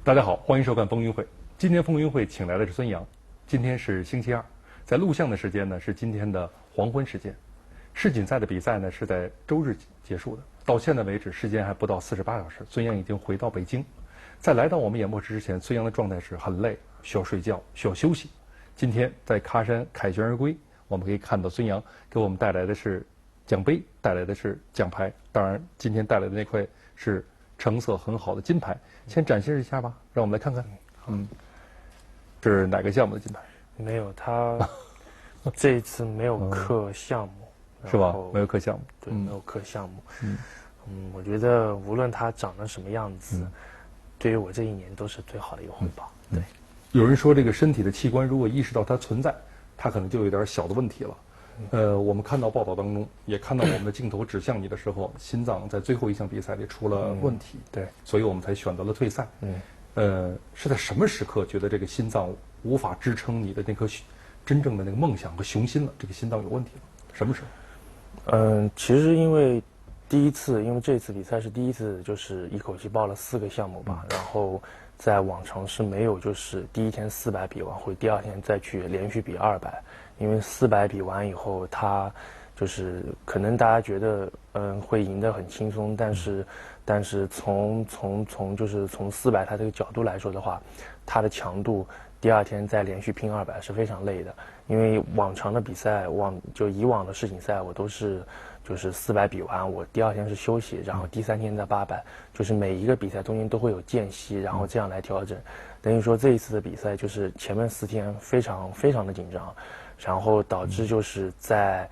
大家好，欢迎收看风云会。今天风云会请来的是孙杨。今天是星期二，在录像的时间呢是今天的黄昏时间。世锦赛的比赛呢是在周日结束的，到现在为止时间还不到48小时，孙杨已经回到北京。在来到我们演播室之前，孙杨的状态是很累，需要睡觉，需要休息。今天在喀山凯旋而归，我们可以看到孙杨给我们带来的是奖杯，带来的是奖牌，当然今天带来的那块是成色很好的金牌。先展示一下吧，让我们来看看。是哪个项目的金牌？没有，他这一次没有课项目，是吧？没有课项目，对，没有课项目。我觉得无论他长成什么样子，对于我这一年都是最好的一个回报。对，有人说这个身体的器官如果意识到它存在，它可能就有点小的问题了。我们看到报道当中，也看到我们的镜头指向你的时候，心脏在最后一项比赛里出了问题，对，所以我们才选择了退赛。是在什么时刻觉得这个心脏无法支撑你的那颗真正的那个梦想和雄心了？这个心脏有问题了？什么时候？其实因为第一次，因为这次比赛是第一次，就是一口气报了4个项目吧，然后在往常是没有，就是第一天400比完，会第二天再去连续比200。因为400比完以后，他就是可能大家觉得会赢得很轻松，但是从400它这个角度来说的话，它的强度第二天再连续拼200是非常累的。因为往常的比赛，以往的世锦赛我都是就是400比完，我第二天是休息，然后第3天再800，就是每一个比赛中间都会有间隙，然后这样来调整。等于说这一次的比赛就是前面4天非常非常的紧张。然后导致就是在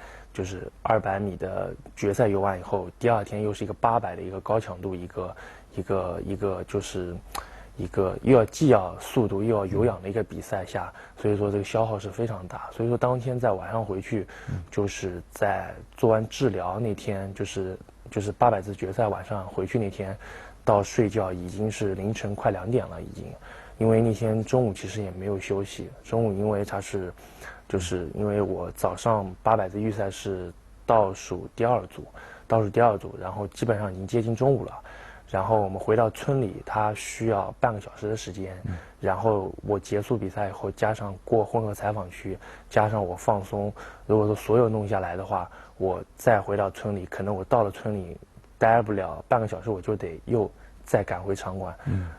200米的决赛游完以后，第二天又是一个800的一个高强度一个既要速度又要有氧的一个比赛下，所以说这个消耗是非常大。所以说当天在晚上回去，就是在做完治疗那天，就是800字决赛晚上回去那天，到睡觉已经是凌晨快2点了已经。因为那天中午其实也没有休息，中午因为因为我早上800字预赛是倒数第二组，然后基本上已经接近中午了，然后我们回到村里，它需要半个小时的时间，然后我结束比赛以后，加上过混合采访区，加上我放松，如果说所有弄下来的话，我再回到村里，可能我到了村里待不了半个小时，我就得又再赶回场馆。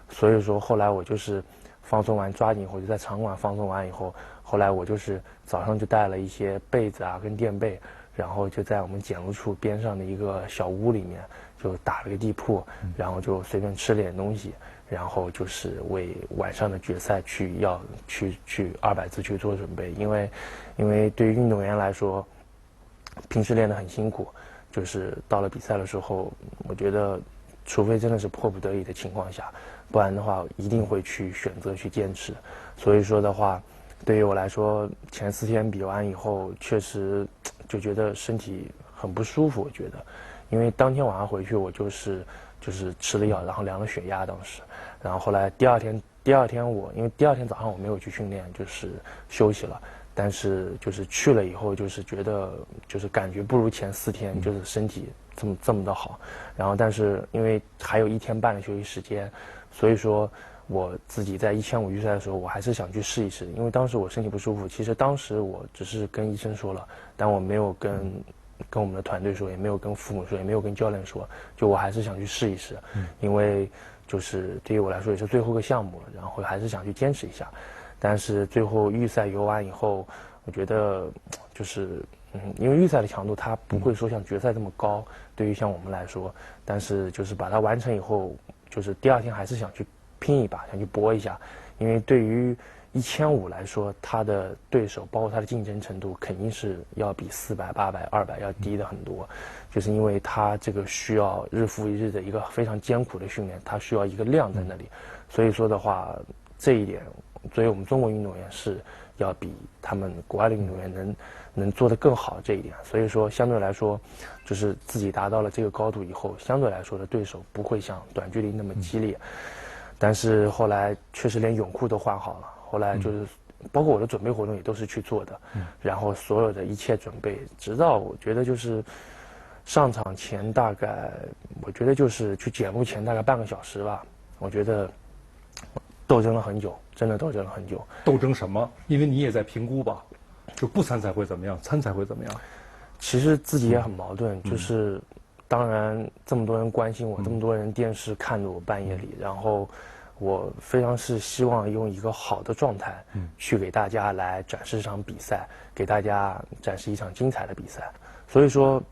所以说后来我就是放松完，抓紧以后就在场馆放松完以后，后来我就是早上就带了一些被子啊跟垫被，然后就在我们检录处边上的一个小屋里面就打了个地铺，然后就随便吃了点东西，然后就是为晚上的决赛去200字去做准备。因为对于运动员来说，平时练得很辛苦，就是到了比赛的时候，我觉得除非真的是迫不得已的情况下，不然的话一定会去选择去坚持。所以说的话，对于我来说，前4天比完以后，确实就觉得身体很不舒服。我觉得，因为当天晚上回去我就是吃了药，然后量了血压当时，然后后来第二天因为第二天早上我没有去训练，就是休息了。但是就是去了以后，就是觉得就是感觉不如前4天，就是身体这么的好。然后但是因为还有1天半的休息时间，所以说我自己在1500预赛的时候，我还是想去试一试。因为当时我身体不舒服，其实当时我只是跟医生说了，但我没有跟我们的团队说，也没有跟父母说，也没有跟教练说，就我还是想去试一试。因为就是对于我来说也是最后一个项目了，然后还是想去坚持一下。但是最后预赛游完以后，我觉得因为预赛的强度它不会说像决赛这么高，对于像我们来说，但是就是把它完成以后，就是第二天还是想去拼一把，想去搏一下。因为对于1500来说，他的对手包括他的竞争程度肯定是要比400、800、200要低的很多，就是因为他这个需要日复一日的一个非常艰苦的训练，他需要一个量在那里。所以说的话，这一点作为我们中国运动员是要比他们国外的运动员能做得更好这一点。所以说相对来说，就是自己达到了这个高度以后，相对来说的对手不会像短距离那么激烈。但是后来确实连泳裤都换好了，后来就是包括我的准备活动也都是去做的，然后所有的一切准备，直到我觉得就是上场前大概，我觉得就是去检录前大概半个小时吧，我觉得斗争了很久，真的斗争了很久。斗争什么？因为你也在评估吧，就不参赛会怎么样，参赛会怎么样？其实自己也很矛盾，就是当然这么多人关心我，这么多人电视看着我半夜里，然后我非常是希望用一个好的状态，去给大家来展示这场比赛，给大家展示一场精彩的比赛。所以说，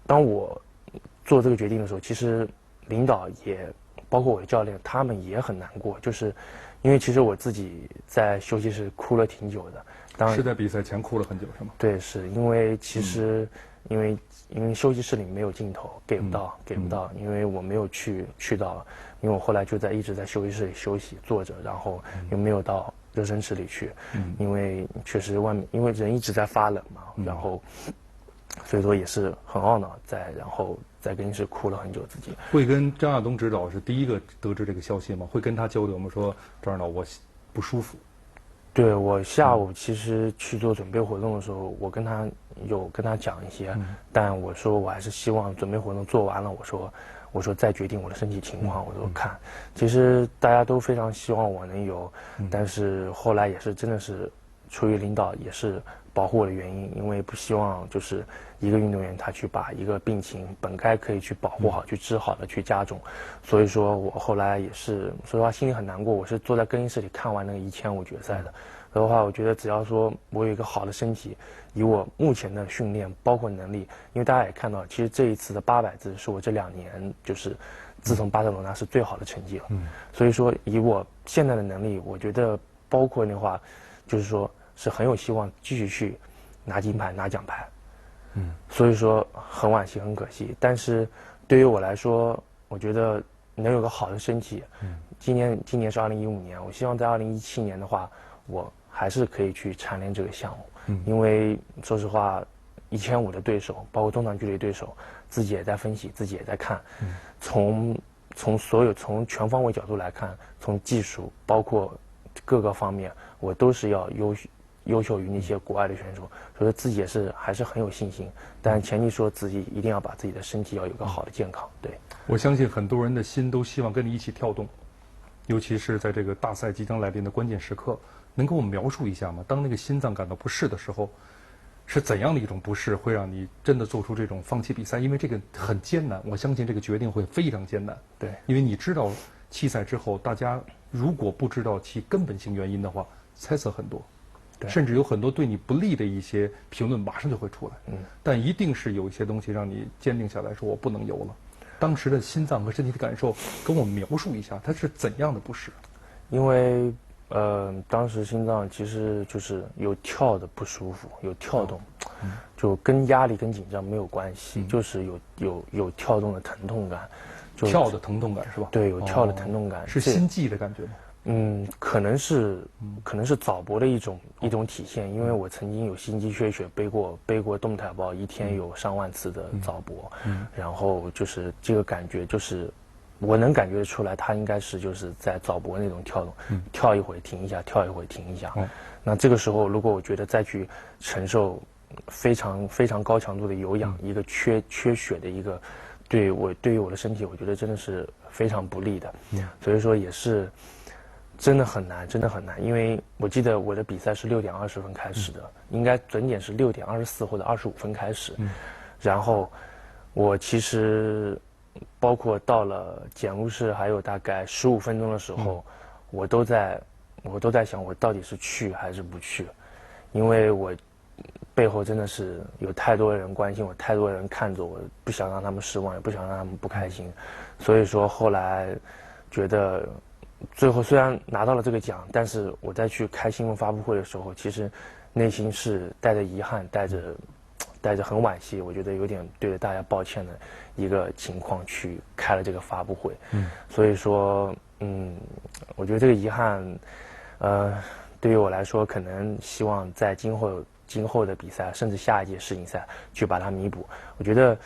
当我做这个决定的时候，其实领导也包括我的教练，他们也很难过，就是因为其实我自己在休息室哭了挺久的。当然是在比赛前哭了很久是吗？对，是因为其实因为休息室里没有镜头，给不到，因为我没有去到，因为我后来就一直在休息室里休息坐着，然后又没有到热身池里去，因为确实外面因为人一直在发冷嘛，然后所以说也是很懊恼，然后在更衣室哭了很久自己。会跟张亚东指导是第一个得知这个消息吗？会跟他交流吗？说张指导我不舒服。对，我下午其实去做准备活动的时候，我跟他讲一些，但我说我还是希望准备活动做完了，我说再决定我的身体情况。我说看，其实大家都非常希望我能游，但是后来也是真的是出于领导也是保护我的原因，因为不希望就是一个运动员他去把一个病情本该可以去保护好、去治好的去加重，所以说我后来也是说实话心里很难过。我是坐在更衣室里看完那个1500决赛的，所以的话我觉得只要说我有一个好的身体，以我目前的训练包括能力，因为大家也看到，其实这一次的800字是我这2年就是自从巴塞罗那是最好的成绩了。所以说以我现在的能力，我觉得包括那话就是说是很有希望继续去拿金牌拿奖牌。所以说很惋惜很可惜，但是对于我来说，我觉得能有个好的身体，今年是2015年，我希望在2017年的话，我还是可以去缠练这个项目，因为说实话，1500的对手，包括中长距离对手，自己也在分析，自己也在看，从全方位角度来看，从技术包括各个方面，我都是要优秀于那些国外的选手，所以自己还是很有信心，但前提说自己一定要把自己的身体要有个好的健康。对，我相信很多人的心都希望跟你一起跳动，尤其是在这个大赛即将来临的关键时刻，能给我们描述一下吗？当那个心脏感到不适的时候，是怎样的一种不适会让你真的做出这种放弃比赛？因为这个很艰难，我相信这个决定会非常艰难。对，因为你知道弃赛之后，大家如果不知道其根本性原因的话，猜测很多。甚至有很多对你不利的一些评论马上就会出来，但一定是有一些东西让你坚定下来，说我不能游了。当时的心脏和身体的感受，跟我描述一下，它是怎样的不适？因为当时心脏其实就是有跳的不舒服，有跳动，就跟压力跟紧张没有关系，就是有跳动的疼痛感，跳的疼痛感是吧？对，有跳的疼痛感，是心悸的感觉吗？可能是早搏的一种体现，因为我曾经有心肌缺血，背过动态包，一天有上万次的早搏，然后就是这个感觉，就是我能感觉出来，它应该是就是在早搏那种跳动，跳一会停一下，跳一会停一下。那这个时候，如果我觉得再去承受非常非常高强度的有氧，一个缺血的一个，对于我的身体，我觉得真的是非常不利的。所以说也是。真的很难，真的很难，因为我记得我的比赛是6点20分开始的，应该准点是6点24或者25分开始，然后我其实包括到了检录室还有大概15分钟的时候，我都在想我到底是去还是不去，因为我背后真的是有太多人关心我，太多人看着我，不想让他们失望，也不想让他们不开心，所以说后来觉得。最后虽然拿到了这个奖，但是我在去开新闻发布会的时候，其实内心是带着遗憾，带着很惋惜，我觉得有点对着大家抱歉的一个情况去开了这个发布会。所以说，我觉得这个遗憾，对于我来说，可能希望在今后的比赛，甚至下一届世锦赛去把它弥补。我觉得，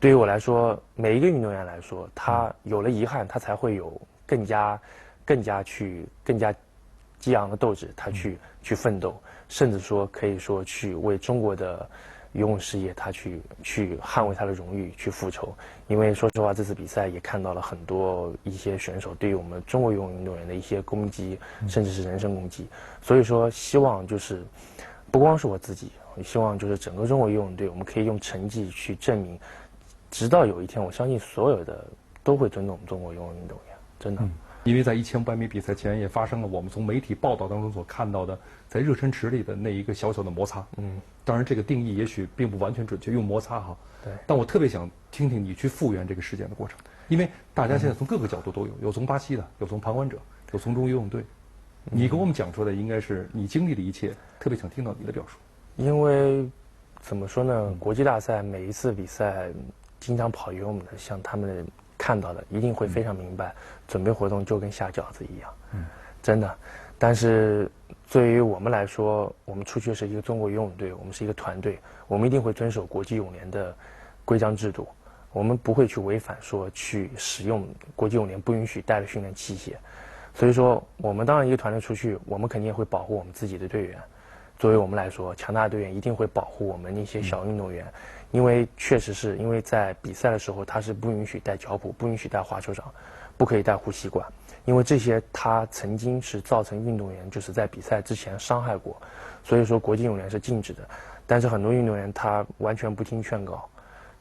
对于我来说，每一个运动员来说，他有了遗憾，他才会有更加激昂的斗志，他去奋斗，甚至说可以说去为中国的游泳事业他去捍卫他的荣誉，去复仇。因为说实话，这次比赛也看到了很多一些选手对于我们中国游泳运动员的一些攻击，甚至是人身攻击。所以说，希望就是不光是我自己，我希望就是整个中国游泳队，我们可以用成绩去证明，直到有一天，我相信所有的都会尊重我们中国游泳运动员，真的。因为在1500米比赛前也发生了我们从媒体报道当中所看到的，在热身池里的那一个小小的摩擦。当然这个定义也许并不完全准确，用摩擦哈。对。但我特别想听听你去复原这个事件的过程，因为大家现在从各个角度都有，有从巴西的，有从旁观者，有从中国游泳队。你跟我们讲出的应该是你经历的一切，特别想听到你的表述。因为怎么说呢，国际大赛每一次比赛，经常跑游泳的，像他们看到的，一定会非常明白，准备活动就跟下饺子一样，真的。但是对于我们来说，我们出去是一个中国游泳队，我们是一个团队，我们一定会遵守国际泳联的规章制度，我们不会去违反说去使用国际泳联不允许带的训练器械。所以说，我们当然一个团队出去，我们肯定也会保护我们自己的队员。作为我们来说，强大的队员一定会保护我们那些小运动员，因为确实是因为在比赛的时候，他是不允许带脚蹼，不允许带滑球掌，不可以带呼吸管，因为这些他曾经是造成运动员就是在比赛之前伤害过，所以说国际泳联是禁止的。但是很多运动员他完全不听劝告，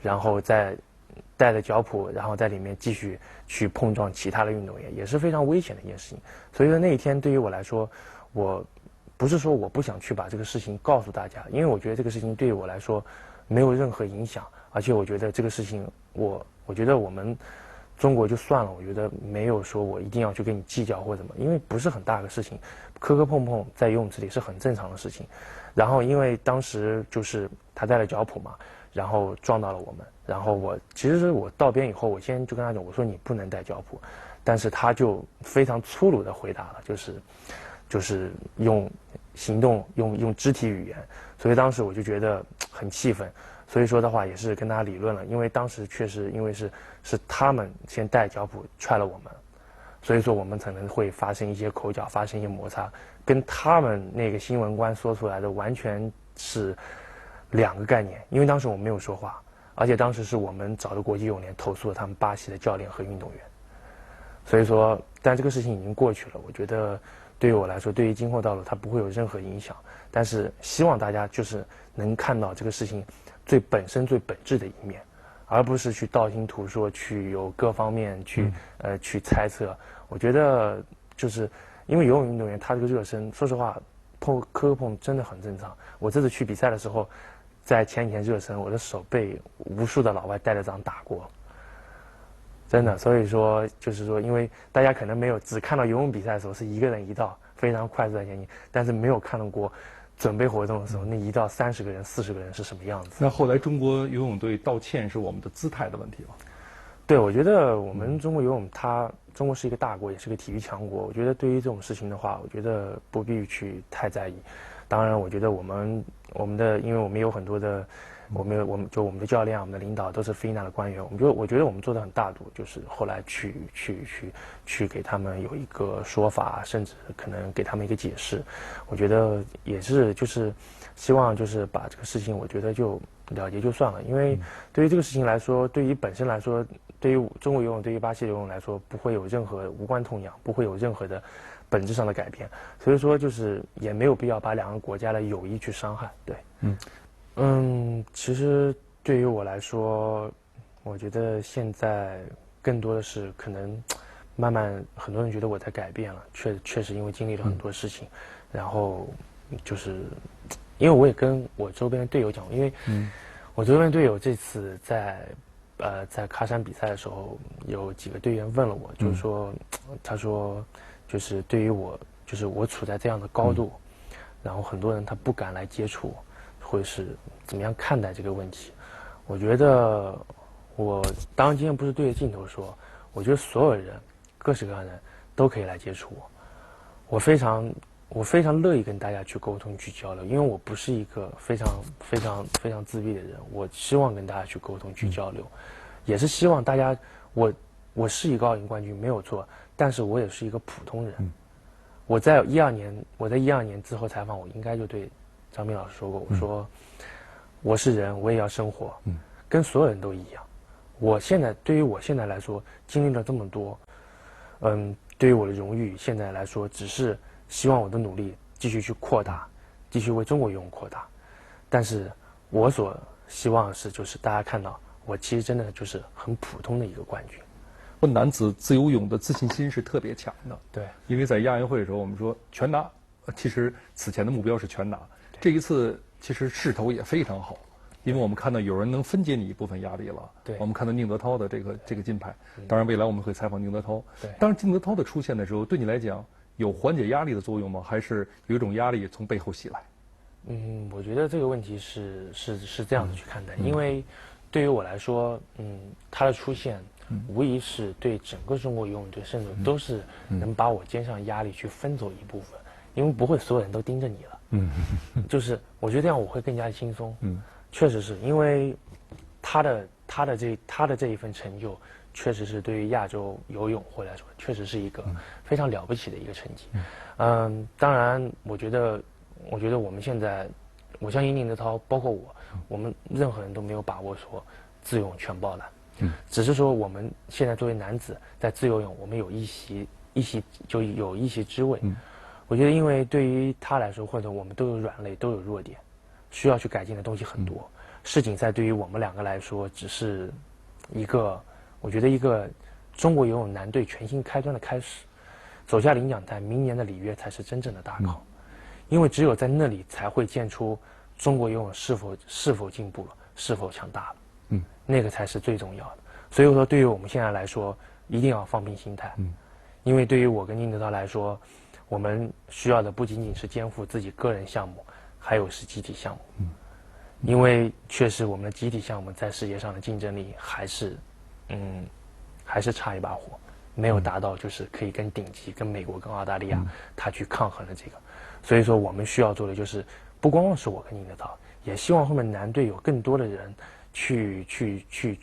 然后再带着脚蹼，然后在里面继续去碰撞其他的运动员，也是非常危险的一件事情。所以说那一天对于我来说，我不是说我不想去把这个事情告诉大家，因为我觉得这个事情对于我来说没有任何影响，而且我觉得这个事情我觉得我们中国就算了，我觉得没有说我一定要去跟你计较或者什么，因为不是很大的事情，磕磕碰碰在游泳池里是很正常的事情。然后因为当时就是他带了脚蹼嘛，然后撞到了我们，然后其实我到边以后，我先就跟他讲，我说你不能带脚蹼，但是他就非常粗鲁的回答了，就是用行动用肢体语言，所以当时我就觉得很气愤，所以说的话也是跟他理论了，因为当时确实因为是他们先带脚蹼踹了我们，所以说我们可能会发生一些口角，发生一些摩擦，跟他们那个新闻官说出来的完全是两个概念，因为当时我没有说话，而且当时是我们找的国际泳联投诉了他们巴西的教练和运动员，所以说但这个事情已经过去了，我觉得对于我来说，对于今后道路它不会有任何影响，但是希望大家就是能看到这个事情最本质的一面，而不是去道听途说，去有各方面去猜测。我觉得就是因为游泳运动员他这个热身，说实话磕碰真的很正常。我这次去比赛的时候，在前几天热身，我的手被无数的老外带着掌打过。真的，所以说就是说，因为大家可能没有只看到游泳比赛的时候是一个人一道非常快速的前进，但是没有看到过准备活动的时候那一道30个人、40个人是什么样子。那后来中国游泳队道歉是我们的姿态的问题吗？对，我觉得我们中国游泳，中国是一个大国，也是个体育强国。我觉得对于这种事情的话，我觉得不必去太在意。当然，我觉得我们的，因为我们有很多的。我们的教练、我们的领导都是FINA的官员，我觉得我们做得很大度，就是后来去给他们有一个说法，甚至可能给他们一个解释。我觉得也是就是希望就是把这个事情，我觉得就了结就算了，因为对于这个事情来说，对于本身来说，对于中国游泳、对于巴西游泳来说，不会有任何无关痛痒，不会有任何的本质上的改变。所以说就是也没有必要把两个国家的友谊去伤害。对，其实对于我来说，我觉得现在更多的是可能慢慢很多人觉得我在改变了，确实因为经历了很多事情，然后就是因为我也跟我周边的队友讲，因为我周边队友这次在喀山比赛的时候，有几个队员问了我，就是说他说就是对于我就是我处在这样的高度，然后很多人他不敢来接触我。会是怎么样看待这个问题？我觉得我当然今天不是对着镜头说，我觉得所有人各式各样的人都可以来接触我，我非常乐意跟大家去沟通去交流，因为我不是一个非常自闭的人，我希望跟大家去沟通去交流，也是希望大家我是一个奥运冠军没有错，但是我也是一个普通人。我在2012年之后采访，我应该就对张斌老师说过，我说我是人，我也要生活，跟所有人都一样。对于我现在来说，经历了这么多，对于我的荣誉，现在来说，只是希望我的努力继续去扩大，继续为中国游泳扩大。但是我所希望的是，就是大家看到我其实真的就是很普通的一个冠军。男子自由泳的自信心是特别强的，对，因为在亚运会的时候，我们说全拿，其实此前的目标是全拿，这一次其实势头也非常好，因为我们看到有人能分解你一部分压力了。对，我们看到宁泽涛的这个金牌，当然未来我们会采访宁泽涛。对，当然宁泽涛的出现的时候，对你来讲有缓解压力的作用吗？还是有一种压力从背后袭来？我觉得这个问题是这样子去看待，因为对于我来说，他的出现。无疑是对整个中国游泳队，甚至都是能把我肩上压力去分走一部分，因为不会所有人都盯着你了。就是我觉得这样我会更加轻松。确实是因为他的这一份成就，确实是对于亚洲游泳会来说，确实是一个非常了不起的一个成绩。当然，我觉得我们现在，我相信宁泽涛，包括我们任何人都没有把握说自由泳全包揽。只是说我们现在作为男子在自由泳，我们有一席之位。我觉得，因为对于他来说，或者我们都有软肋，都有弱点，需要去改进的东西很多。世锦赛对于我们两个来说，只是我觉得一个中国游泳男队全新开端的开始。走下领奖台，明年的里约才是真正的大考，因为只有在那里才会见出中国游泳是否进步了，是否强大了。那个才是最重要的。所以说，对于我们现在来说，一定要放平心态。因为对于我跟宁泽涛来说，我们需要的不仅仅是肩负自己个人项目，还有是集体项目。因为确实我们的集体项目在世界上的竞争力还是差一把火，没有达到就是可以跟顶级、跟美国、跟澳大利亚他去抗衡的这个。所以说，我们需要做的就是不光是我跟宁泽涛，也希望后面男队有更多的人。去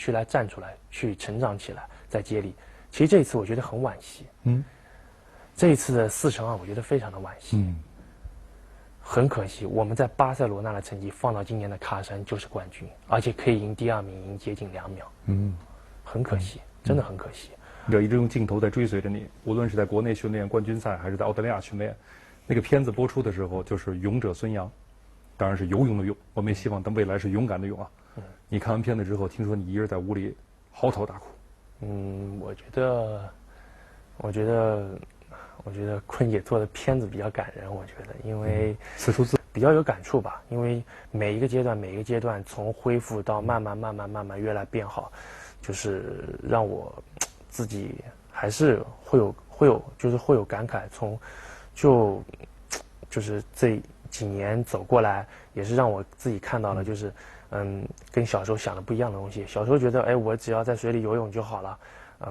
来站出来，去成长起来，再接力。其实这一次我觉得很惋惜。这一次的4乘2，我觉得非常的惋惜。很可惜，我们在巴塞罗那的成绩放到今年的喀山就是冠军，而且可以赢第2名，赢接近2秒。很可惜，真的很可惜。有一直用镜头在追随着你，无论是在国内训练、冠军赛，还是在澳大利亚训练，那个片子播出的时候，就是勇者孙杨，当然是游泳的泳。我们也希望他未来是勇敢的勇啊。你看完片子之后，听说你一人在屋里嚎啕大哭。我觉得坤姐做的片子比较感人，我觉得，因为此处比较有感触吧。因为每一个阶段，从恢复到慢慢越来变好，就是让我自己还是会有感慨。就是这几年走过来，也是让我自己看到了，就是。跟小时候想的不一样的东西。小时候觉得，我只要在水里游泳就好了，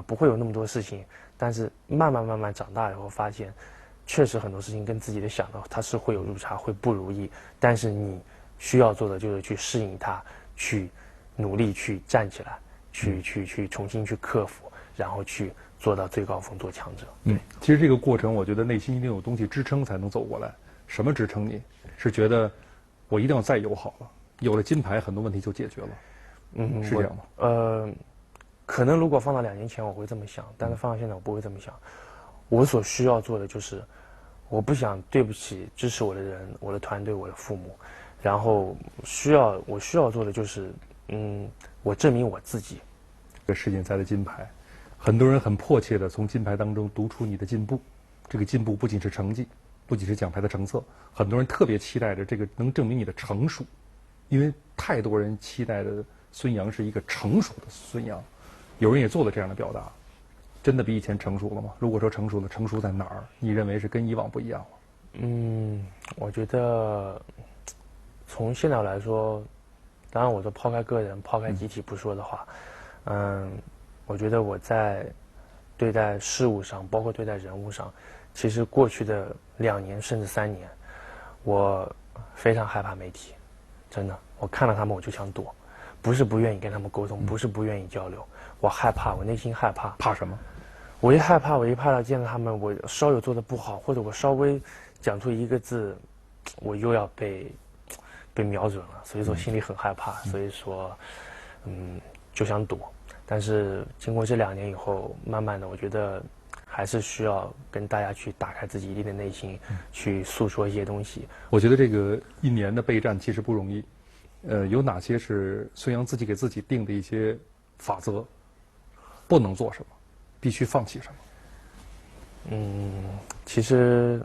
不会有那么多事情。但是慢慢长大以后，发现确实很多事情跟自己的想的，它是会有误差，会不如意。但是你需要做的就是去适应它，去努力去站起来，去重新去克服，然后去做到最高峰，做强者。其实这个过程，我觉得内心一定有东西支撑才能走过来。什么支撑你？是觉得我一定要再游好了。有了金牌，很多问题就解决了。是这样吗？可能如果放到2年前，我会这么想，但是放到现在，我不会这么想。我所需要做的就是，我不想对不起支持我的人、我的团队、我的父母，然后我需要做的就是，我证明我自己。这个世锦赛的金牌，很多人很迫切的从金牌当中读出你的进步。这个进步不仅是成绩，不仅是奖牌的成色，很多人特别期待着这个能证明你的成熟。因为太多人期待的孙杨是一个成熟的孙杨，有人也做了这样的表达，真的比以前成熟了吗？如果说成熟了，成熟在哪儿？你认为是跟以往不一样了？我觉得从现在来说，当然我都抛开个人、抛开集体不说的话，我觉得我在对待事物上，包括对待人物上，其实过去的2年甚至3年，我非常害怕媒体。真的，我看到他们我就想躲，不是不愿意跟他们沟通，不是不愿意交流，我害怕，我内心害怕。怕什么？我一害怕到见到他们，我稍有做的不好，或者我稍微讲出一个字，我又要被被瞄准了，所以说心里很害怕，所以说就想躲。但是经过这2年以后，慢慢的我觉得还是需要跟大家去打开自己一定的内心，去诉说一些东西。我觉得这个1年的备战其实不容易，有哪些是孙杨自己给自己定的一些法则？不能做什么，必须放弃什么？其实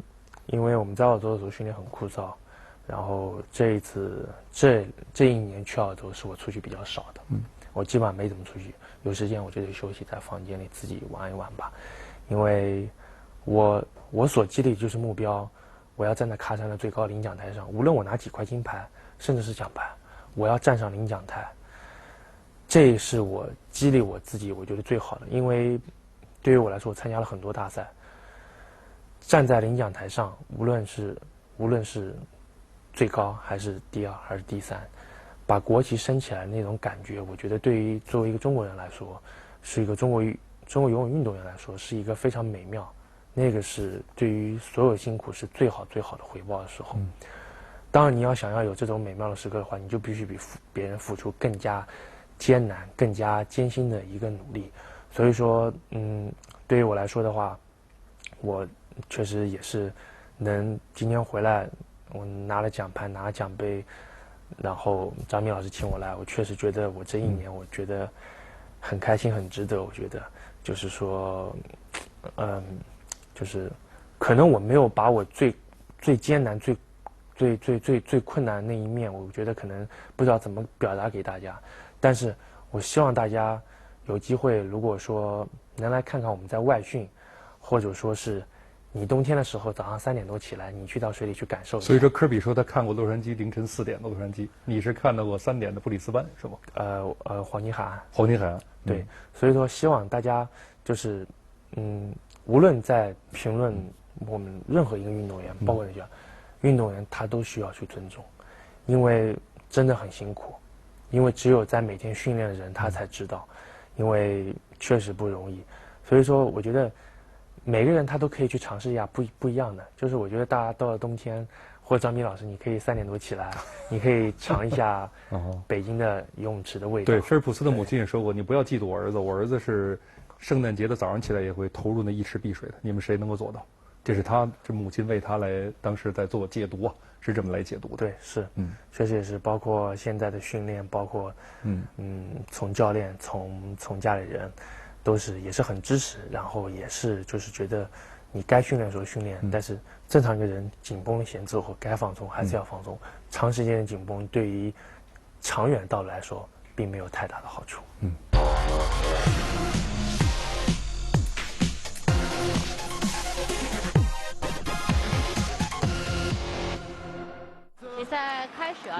因为我们在澳洲的时候训练很枯燥，然后这一次这1年去澳洲是我出去比较少的，我基本上没怎么出去，有时间我就得休息在房间里自己玩一玩吧，因为我所激励就是目标，我要站在喀山的最高领奖台上，无论我拿几块金牌，甚至是奖牌，我要站上领奖台，这是我激励我自己我觉得最好的，因为对于我来说，我参加了很多大赛，站在领奖台上，无论是最高还是第2还是第3，把国旗升起来那种感觉，我觉得对于作为一个中国人来说，是一个中国游泳运动员来说，是一个非常美妙，那个是对于所有辛苦是最好的回报的时候。当然，你要想要有这种美妙的时刻的话，你就必须比别人付出更加艰难、更加艰辛的一个努力。所以说，对于我来说的话，我确实也是能今天回来，我拿了奖牌，拿了奖杯，然后张明老师请我来，我确实觉得我这1年，我觉得很开心，很值得。我觉得就是说，就是可能我没有把我最艰难、最困难的那一面，我觉得可能不知道怎么表达给大家，但是我希望大家有机会，如果说能来看看我们在外训，或者说是你冬天的时候早上3点多起来，你去到水里去感受一下。所以说，科比说他看过洛杉矶凌晨4点的洛杉矶，你是看到过3点的布里斯班是吗？黄金海岸。黄金海岸。对，所以说希望大家就是无论在评论我们任何一个运动员，包括那些运动员，他都需要去尊重，因为真的很辛苦，因为只有在每天训练的人他才知道，因为确实不容易。所以说，我觉得每个人他都可以去尝试一下不一样的。就是我觉得大家到了冬天，或者张斌老师，你可以3点多起来，你可以尝一下北京的游泳池的味道。对，菲尔普斯的母亲也说过，你不要嫉妒我儿子，我儿子是圣诞节的早上起来也会投入那1池碧水的，你们谁能够做到？这是这母亲为他来当时在做解读啊，是这么来解读的。对，是，确实也是，包括现在的训练，包括从教练从家里人。也是很支持，然后也是就是觉得你该训练的时候训练，但是正常一个人紧绷闲之后该放松还是要放松，长时间的紧绷对于长远道路来说并没有太大的好处。比赛开始啊。